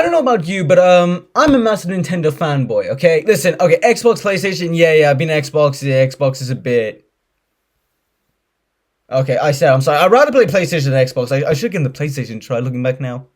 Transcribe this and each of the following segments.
don't know about you, but I'm a massive Nintendo fanboy, okay? Listen, okay, Xbox, PlayStation, yeah, I've been Xbox, yeah, Xbox is a bit... Okay, I'm sorry, I'd rather play PlayStation than Xbox. I should get in the PlayStation try, looking back now.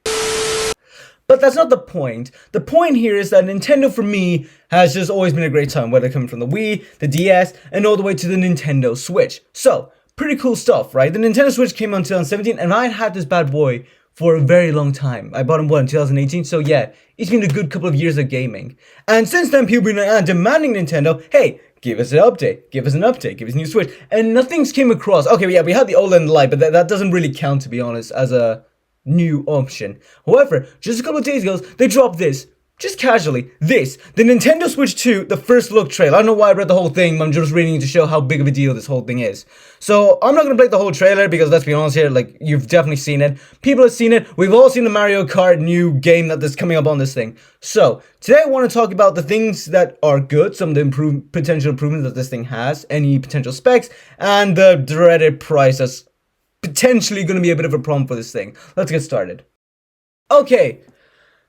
But that's not the point. The point here is that Nintendo, for me, has just always been a great time, whether coming from the Wii, the DS, and all the way to the Nintendo Switch. So, pretty cool stuff, right? The Nintendo Switch came out in 2017, and I had this bad boy for a very long time. I bought him, in 2018? So yeah, it's been a good couple of years of gaming. And since then, people have been demanding Nintendo, hey, give us an update, give us a new Switch. And nothing's came across. Okay, yeah, we had the OLED and the Lite, but that doesn't really count, to be honest, as a new option. However, just a couple of days ago, they dropped this. Just casually, the Nintendo Switch 2, the first look trailer. I don't know why I read the whole thing, but I'm just reading to show how big of a deal this whole thing is. So, I'm not gonna play the whole trailer because let's be honest here, like, you've definitely seen it. People have seen it. We've all seen the Mario Kart new game that's coming up on this thing. So, today I want to talk about the things that are good, some of the potential improvements that this thing has, any potential specs, and the dreaded price that's potentially gonna be a bit of a problem for this thing. Let's get started. Okay.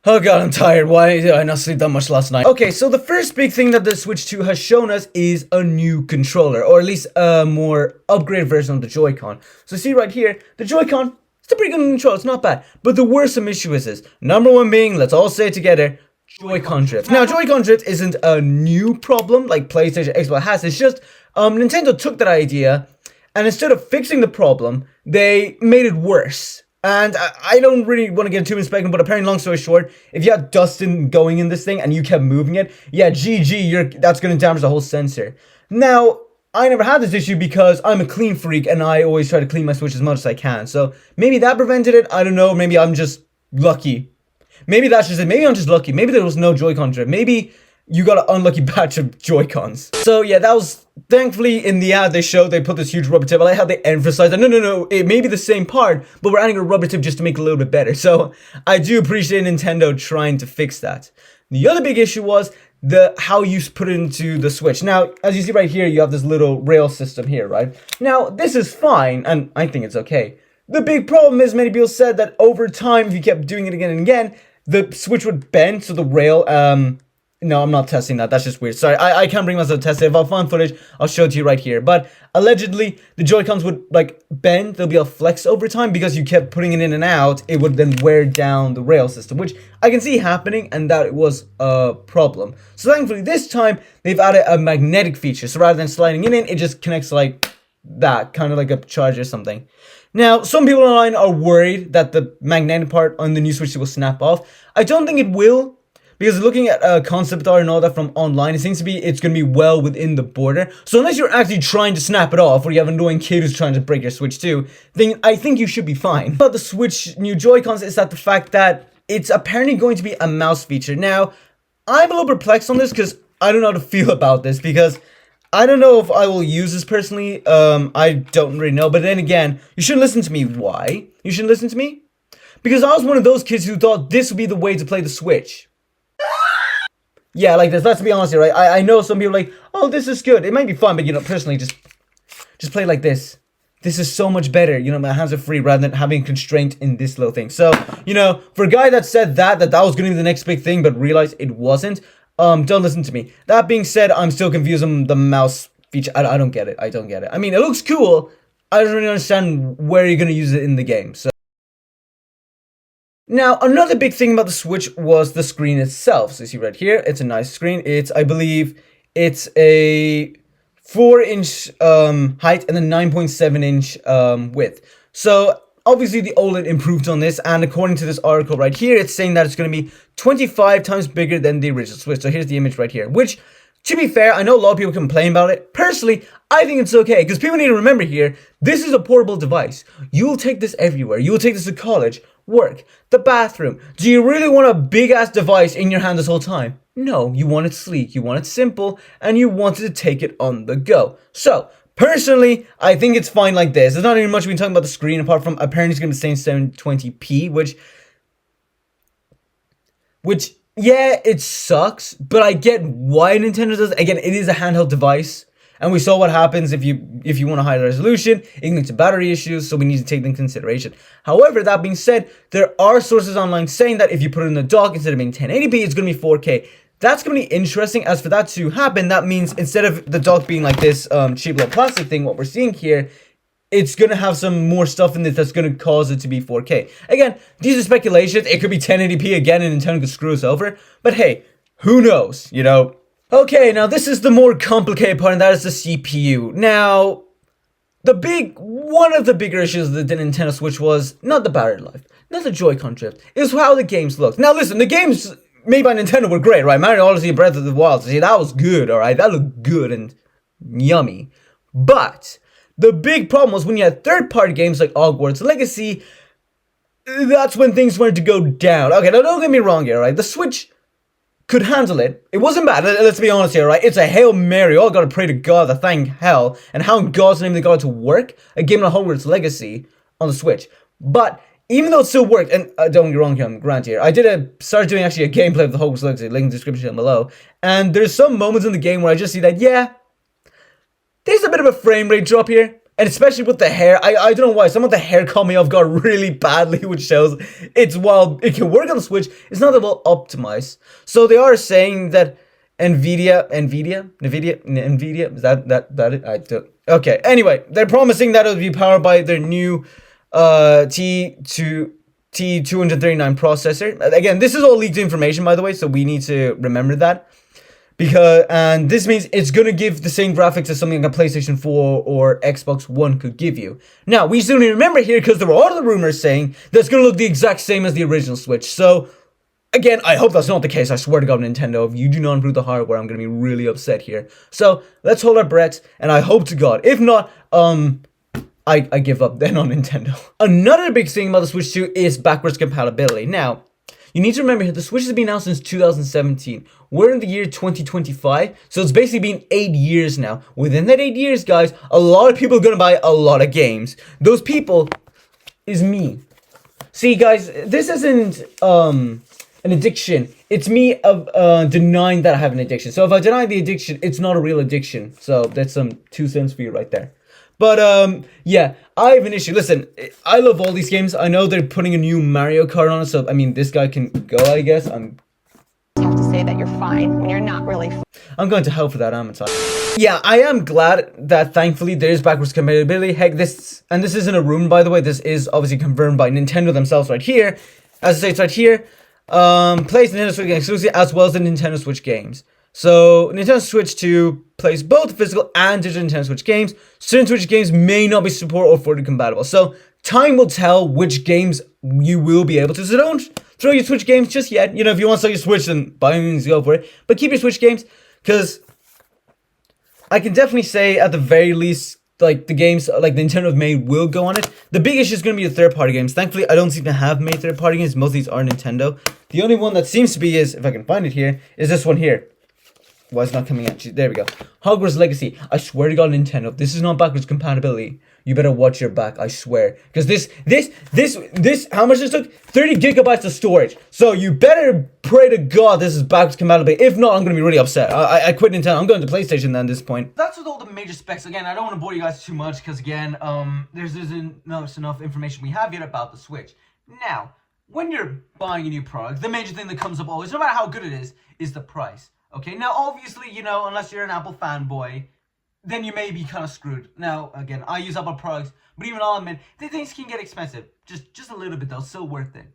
Oh god, I'm tired. Why did I not sleep that much last night? Okay, so the first big thing that the Switch 2 has shown us is a new controller, or at least a more upgraded version of the Joy-Con. So see right here, the Joy-Con, it's a pretty good control, it's not bad. But there were some issues with this. Number one being, let's all say it together, Joy-Con drift. Now, Joy-Con drift isn't a new problem like PlayStation, Xbox has. It's just, Nintendo took that idea, and instead of fixing the problem, they made it worse. And I don't really want to get too much spectrum, but apparently, long story short, if you had dust going in this thing and you kept moving it, yeah, GG, that's going to damage the whole sensor. Now, I never had this issue because I'm a clean freak and I always try to clean my Switch as much as I can. So maybe that prevented it. I don't know. Maybe I'm just lucky. Maybe that's just it. Maybe I'm just lucky. Maybe there was no Joy-Con drift. Maybe you got an unlucky batch of Joy-Cons. So yeah, that was, thankfully in the ad they put this huge rubber tip. I like how they emphasized that, no, it may be the same part, but we're adding a rubber tip just to make it a little bit better. So I do appreciate Nintendo trying to fix that. The other big issue was how you put it into the Switch. Now, as you see right here, you have this little rail system here, right? Now, this is fine, and I think it's okay. The big problem is many people said that over time, if you kept doing it again and again, the Switch would bend, so the rail, no, I'm not testing that. That's just weird. Sorry, I can't bring myself to test it. If I find footage, I'll show it to you right here. But allegedly, the Joy-Cons would, like, bend. There'll be a flex over time because you kept putting it in and out. It would then wear down the rail system, which I can see happening, and that was a problem. So thankfully, this time, they've added a magnetic feature. So rather than sliding it in, it just connects like that, kind of like a charger or something. Now, some people online are worried that the magnetic part on the new Switch will snap off. I don't think it will. Because looking at concept art and all that from online, it seems to be it's going to be well within the border. So unless you're actually trying to snap it off, or you have an annoying kid who's trying to break your Switch too, then I think you should be fine. But the Switch new Joy-Cons is that the fact that it's apparently going to be a mouse feature. Now, I'm a little perplexed on this because I don't know how to feel about this, because I don't know if I will use this personally. I don't really know. But then again, you shouldn't listen to me. Why? You shouldn't listen to me? Because I was one of those kids who thought this would be the way to play the Switch. Yeah, like this. Let's be honest here, right? I know some people are like, oh, this is good. It might be fun, but you know, personally, just play like this. This is so much better. You know, my hands are free rather than having constraint in this little thing. So, you know, for a guy that said that was going to be the next big thing, but realized it wasn't, don't listen to me. That being said, I'm still confused on the mouse feature. I don't get it. I don't get it. I mean, it looks cool. I don't really understand where you're going to use it in the game. So. Now, another big thing about the Switch was the screen itself. So you see right here, it's a nice screen. I believe, it's a 4-inch height and a 9.7-inch width. So, obviously, the OLED improved on this, and according to this article right here, it's saying that it's going to be 25 times bigger than the original Switch. So here's the image right here, which, to be fair, I know a lot of people complain about it. Personally, I think it's okay, because people need to remember here, this is a portable device. You'll take this everywhere. You will take this to college, work, the bathroom. Do you really want a big-ass device in your hand this whole time? No, you want it sleek, you want it simple, and you wanted to take it on the go. So, personally, I think it's fine like this. There's not even much we can talk about the screen, apart from apparently it's going to be saying 720p, which, yeah, it sucks, but I get why Nintendo does it. Again, it is a handheld device, And we saw what happens if you want a higher resolution. It can lead to battery issues, so we need to take them into consideration. However, that being said, there are sources online saying that if you put it in the dock, instead of being 1080p, it's going to be 4K. That's going to be interesting. As for that to happen, that means instead of the dock being like this cheap little plastic thing, what we're seeing here, it's going to have some more stuff in it that's going to cause it to be 4K. Again, these are speculations. It could be 1080p again and Nintendo could screw us over. But hey, who knows, you know? Okay, now this is the more complicated part, and that is the CPU. Now, one of the bigger issues with the Nintendo Switch was not the battery life, not the Joy-Con drift. It was how the games looked. Now listen, the games made by Nintendo were great, right? Mario Odyssey and Breath of the Wild, see, that was good, alright? That looked good and yummy. But the big problem was when you had third-party games like Hogwarts Legacy, that's when things started to go down. Okay, now don't get me wrong here, right? The Switch could handle it. It wasn't bad, let's be honest here, right? It's a Hail Mary. All gotta pray to God, to thank hell, and how in God's name they got it to work, a game like Hogwarts Legacy on the Switch. But even though it still worked, and don't get me wrong here, I'm Grant here, I started doing actually a gameplay of the Hogwarts Legacy, link in the description down below, and there's some moments in the game where I just see that, yeah, there's a bit of a frame rate drop here, and especially with the hair. I don't know why, some of the hair caught me off guard really badly, which shows while it can work on the Switch, it's not that well optimized. So they are saying that Nvidia, is that it? I don't, okay, anyway, they're promising that it'll be powered by their new T239 processor. Again, this is all leaked information, by the way, so we need to remember that. And this means it's going to give the same graphics as something like a PlayStation 4 or Xbox One could give you. Now, we still need to remember here, because there were other rumors saying that it's going to look the exact same as the original Switch. So, again, I hope that's not the case. I swear to God, Nintendo, if you do not improve the hardware, I'm going to be really upset here. So, let's hold our breath, and I hope to God. If not, I give up then on Nintendo. Another big thing about the Switch 2 is backwards compatibility. Now, you need to remember here, the Switch has been out since 2017. We're in the year 2025, so it's basically been 8 years now. Within that 8 years, guys, a lot of people are going to buy a lot of games. Those people is me. See, guys, this isn't an addiction. It's me denying that I have an addiction. So if I deny the addiction, it's not a real addiction. So that's some 2 cents for you right there. But, yeah, I have an issue. Listen, I love all these games. I know they're putting a new Mario Kart on it, so, I mean, this guy can go, I guess. You have to say that you're fine when you're not really fine. I'm going to hell for that, aren't I? Yeah, I am glad that, thankfully, there is backwards compatibility. Heck, this isn't a rumor, by the way. This is obviously confirmed by Nintendo themselves right here. As I say, it's right here. Plays Nintendo Switch games exclusively, as well as the Nintendo Switch games. So, Nintendo Switch 2 plays both physical and digital Nintendo Switch games. Certain Switch games may not be support or forward compatible. So, time will tell which games you will be able to. So, don't throw your Switch games just yet. You know, if you want to sell your Switch, then by all means go for it. But keep your Switch games, because I can definitely say, at the very least, like, the games like Nintendo have made will go on it. The big issue is going to be the third-party games. Thankfully, I don't seem to have made third-party games. Most of these are Nintendo. The only one that seems to be is, if I can find it here, is this one here. Why it's not coming out? There we go. Hogwarts Legacy. I swear to God, Nintendo, this is not backwards compatibility. You better watch your back, I swear. Because this, how much this took? 30 gigabytes of storage. So you better pray to God this is backwards compatibility. If not, I'm going to be really upset. I quit Nintendo. I'm going to PlayStation then at this point. That's with all the major specs. Again, I don't want to bore you guys too much, because again, there's enough information we have yet about the Switch. Now, when you're buying a new product, the major thing that comes up always, no matter how good it is the price. Okay, now obviously, you know, unless you're an Apple fanboy, then you may be kind of screwed. Now, again, I use Apple products, but even I'll admit, things can get expensive. Just a little bit though, still worth it.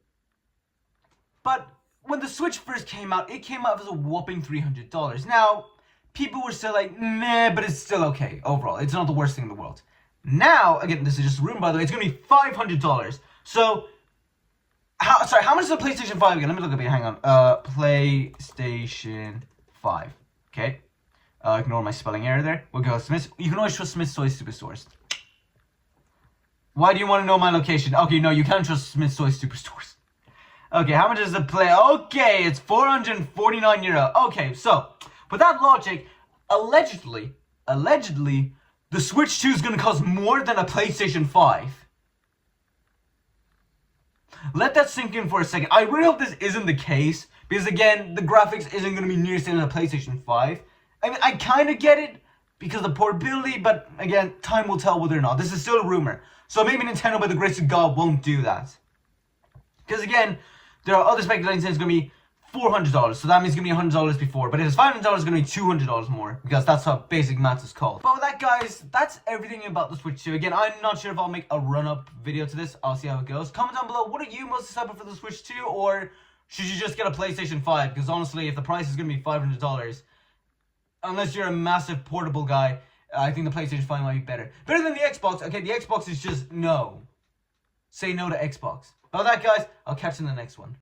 But when the Switch first came out, it came out as a whopping $300. Now, people were still like, nah, but it's still okay overall. It's not the worst thing in the world. Now, again, this is just a rumor, by the way, it's going to be $500. So, how much is the PlayStation 5 again? Let me look up here, hang on. PlayStation 5. Okay. Ignore my spelling error there. We'll go Smith. You can always trust Smith's Toy Superstores. Why do you want to know my location? Okay, no, you can't trust Smith's Toy Superstores. Okay, how much is the play? Okay, it's €449. Okay, so, with that logic, allegedly, the Switch 2 is going to cost more than a PlayStation 5. Let that sink in for a second. I really hope this isn't the case, because again, the graphics isn't going to be near the same as a PlayStation 5. I mean, I kind of get it, because of the portability, but again, time will tell whether or not. This is still a rumor. So maybe Nintendo, by the grace of God, won't do that. Because again, there are other speculating saying it's going to be $400, so that means it's going to be $100 before. But if it's $500, it's going to be $200 more, because that's how basic maths is called. But with that, guys, that's everything about the Switch 2. Again, I'm not sure if I'll make a run-up video to this. I'll see how it goes. Comment down below, what are you most excited for the Switch 2, or should you just get a PlayStation 5? Because honestly, if the price is going to be $500, unless you're a massive portable guy, I think the PlayStation 5 might be better. Better than the Xbox. Okay, the Xbox is just no. Say no to Xbox. But with that, guys, I'll catch you in the next one.